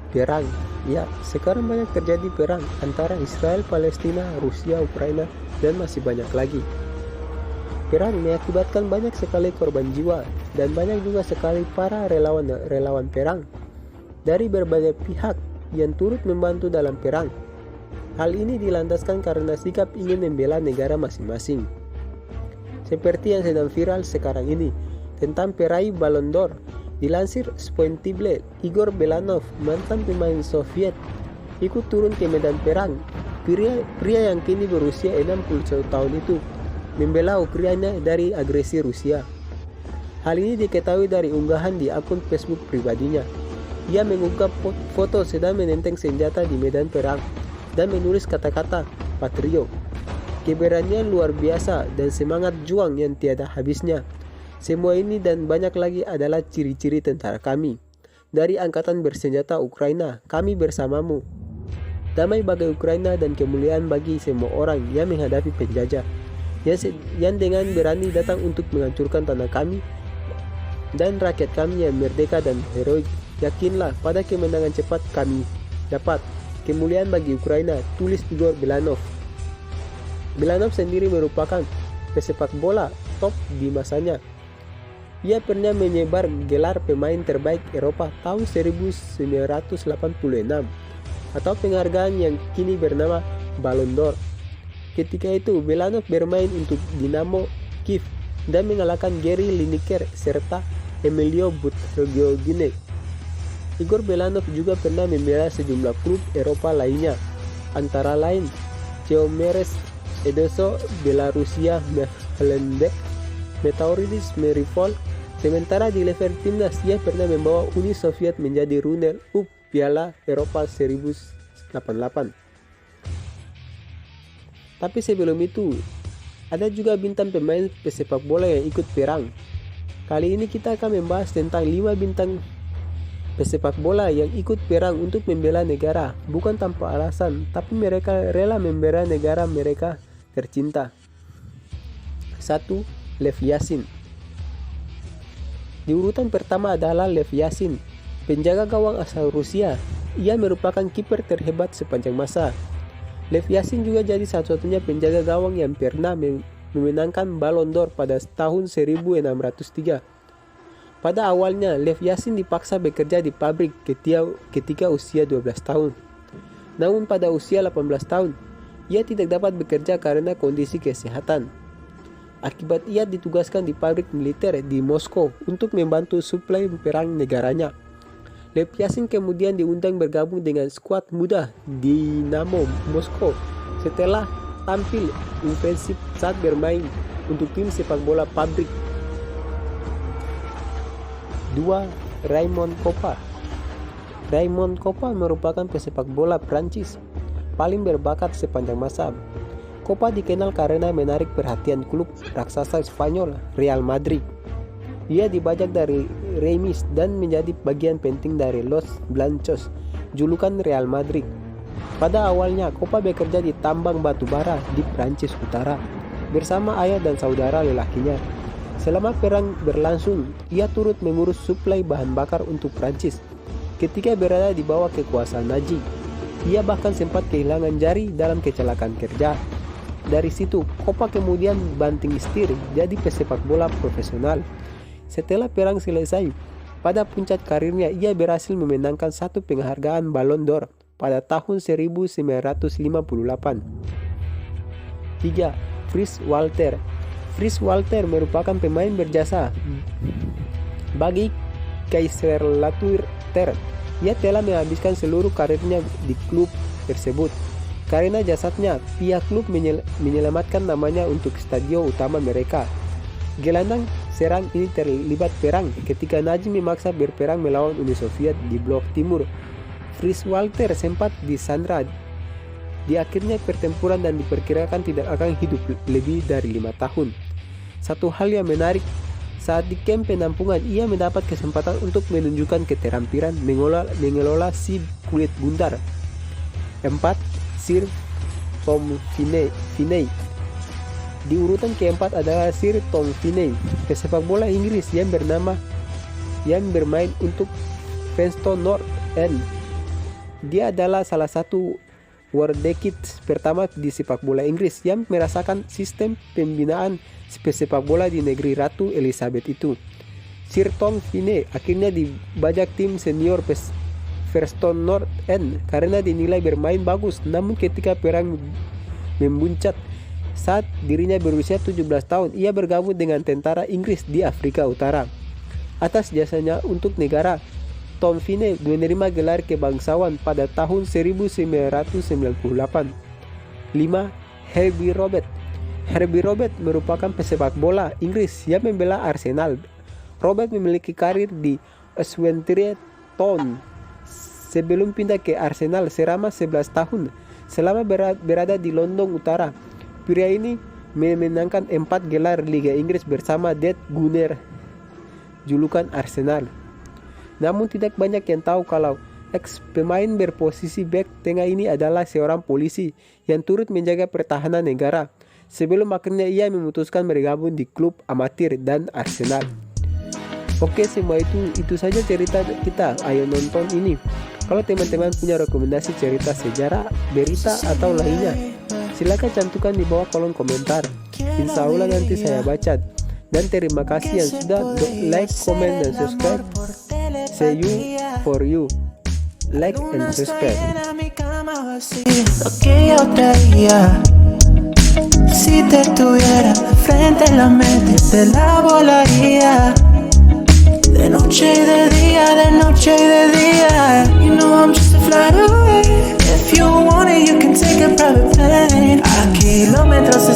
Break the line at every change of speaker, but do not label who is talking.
Perang. Ya, sekarang banyak terjadi perang antara Israel, Palestina, Rusia, Ukraina, dan masih banyak lagi. Perang mengakibatkan banyak sekali korban jiwa dan banyak juga sekali para relawan perang dari berbagai pihak yang turut membantu dalam perang. Hal ini dilandaskan karena sikap ingin membela negara masing-masing. Seperti yang sedang viral sekarang ini tentang peraih Ballon d'Or. Dilansir Spoentible, Igor Belanov, mantan pemain Soviet, ikut turun ke medan perang. Pria yang kini berusia 61 tahun itu membela Ukraina dari agresi Rusia. Hal ini diketahui dari unggahan di akun Facebook pribadinya. Ia mengunggah foto sedang menenteng senjata di medan perang dan menulis kata-kata "Patriot". Keberanian luar biasa dan semangat juang yang tiada habisnya. Semua ini dan banyak lagi adalah ciri-ciri tentara kami. Dari Angkatan Bersenjata Ukraina, kami bersamamu. Damai bagi Ukraina dan kemuliaan bagi semua orang yang menghadapi penjajah, yang dengan berani datang untuk menghancurkan tanah kami dan rakyat kami yang merdeka dan heroik. Yakinlah pada kemenangan cepat kami dapat. Kemuliaan bagi Ukraina, tulis Igor Belanov. Belanov sendiri merupakan pesepak bola top di masanya. Ia pernah menyebar gelar pemain terbaik Eropa tahun 1986 atau penghargaan yang kini bernama Ballon d'Or. Ketika itu Belanov bermain untuk Dinamo Kiev dan mengalahkan Gary Lineker serta Emilio Butragueño. Igor Belanov juga pernah membela sejumlah klub Eropa lainnya, antara lain Cheomeres Edoso Belarusia Mönchengladbach, Meteoridis Maribor. Sementara di level timnas ia pernah membawa Uni Soviet menjadi runner-up Piala Eropa 1988. Tapi sebelum itu, ada juga bintang pemain pesepak bola yang ikut perang. Kali ini kita akan membahas tentang 5 bintang pesepak bola yang ikut perang untuk membela negara, bukan tanpa alasan, tapi mereka rela membela negara mereka tercinta. 1. Lev Yashin. Di urutan pertama adalah Lev Yashin, penjaga gawang asal Rusia. Ia merupakan kiper terhebat sepanjang masa. Lev Yashin juga jadi satu-satunya penjaga gawang yang pernah memenangkan Ballon d'Or pada tahun 1603. Pada awalnya, Lev Yashin dipaksa bekerja di pabrik ketika usia 12 tahun. Namun pada usia 18 tahun, ia tidak dapat bekerja karena kondisi kesehatan. Akibat ia ditugaskan di pabrik militer di Moskow untuk membantu suplai perang negaranya. Lev Yashin kemudian diundang bergabung dengan skuad muda Dinamo Moskow setelah tampil ofensif saat bermain untuk tim sepak bola pabrik. 2. Raymond Kopa. Raymond Kopa merupakan pesepak bola Prancis paling berbakat sepanjang masa. Kopa dikenal karena menarik perhatian klub raksasa Spanyol Real Madrid. Ia dibajak dari Reims dan menjadi bagian penting dari Los Blancos, julukan Real Madrid. Pada awalnya, Kopa bekerja di tambang batu bara di Prancis Utara bersama ayah dan saudara lelakinya. Selama perang berlangsung, ia turut mengurus suplai bahan bakar untuk Prancis. Ketika berada di bawah kekuasaan Nazi, ia bahkan sempat kehilangan jari dalam kecelakaan kerja. Dari situ, Kopa kemudian banting setir jadi pesepak bola profesional. Setelah perang selesai, pada puncak karirnya ia berhasil memenangkan satu penghargaan Ballon d'Or pada tahun 1958. 3. Fritz Walter. Fritz Walter merupakan pemain berjasa bagi Kaiserslautern. Ia telah menghabiskan seluruh karirnya di klub tersebut. Karena jasanya, pihak klub menyelamatkan namanya untuk stadion utama mereka. Gelandang serang ini terlibat perang ketika Nazi memaksa berperang melawan Uni Soviet di blok timur. Fritz Walter sempat disandra di akhirnya pertempuran dan diperkirakan tidak akan hidup lebih dari 5 tahun. Satu hal yang menarik, saat di kamp penampungan ia mendapat kesempatan untuk menunjukkan keterampilan mengelola si kulit bundar. 4. Sir Tom Finney. Di urutan keempat adalah Sir Tom Finney, pesepak bola Inggris yang bermain untuk Preston North End. Dia adalah salah satu wonderkid pertama di sepak bola Inggris yang merasakan sistem pembinaan sepak bola di negeri Ratu Elizabeth itu. Sir Tom Finney akhirnya dibajak tim senior Preston North End karena dinilai bermain bagus, namun ketika perang membuncit saat dirinya berusia 17 tahun, ia bergabung dengan tentara Inggris di Afrika Utara. Atas jasanya untuk negara, Tom Finney menerima gelar kebangsawan pada tahun 1998. 5. Herbie Robert. Herbie Robert merupakan pesepak bola Inggris yang membela Arsenal. Robert memiliki karir di Swansea Town sebelum pindah ke Arsenal selama 11 tahun. Selama berada di London Utara, pria ini memenangkan 4 gelar Liga Inggris bersama Dead Gunner, julukan Arsenal. Namun tidak banyak yang tahu kalau ex pemain berposisi back tengah ini adalah seorang polisi yang turut menjaga pertahanan negara sebelum akhirnya ia memutuskan bergabung di klub amatir dan Arsenal. Oke, semua itu saja cerita kita. Ayo nonton ini. Kalau teman-teman punya rekomendasi cerita sejarah, berita atau lainnya, silakan cantumkan di bawah kolom komentar. Insya Allah nanti saya baca. Dan terima kasih yang sudah like, comment, dan subscribe. See you for you. Like and subscribe.
Lo que yo traía, si te tuviera de frente la mente te la volaría. De noche y de día, de noche y de día. You know I'm just a flight away. If you want it, you can take a private plane. A kilómetros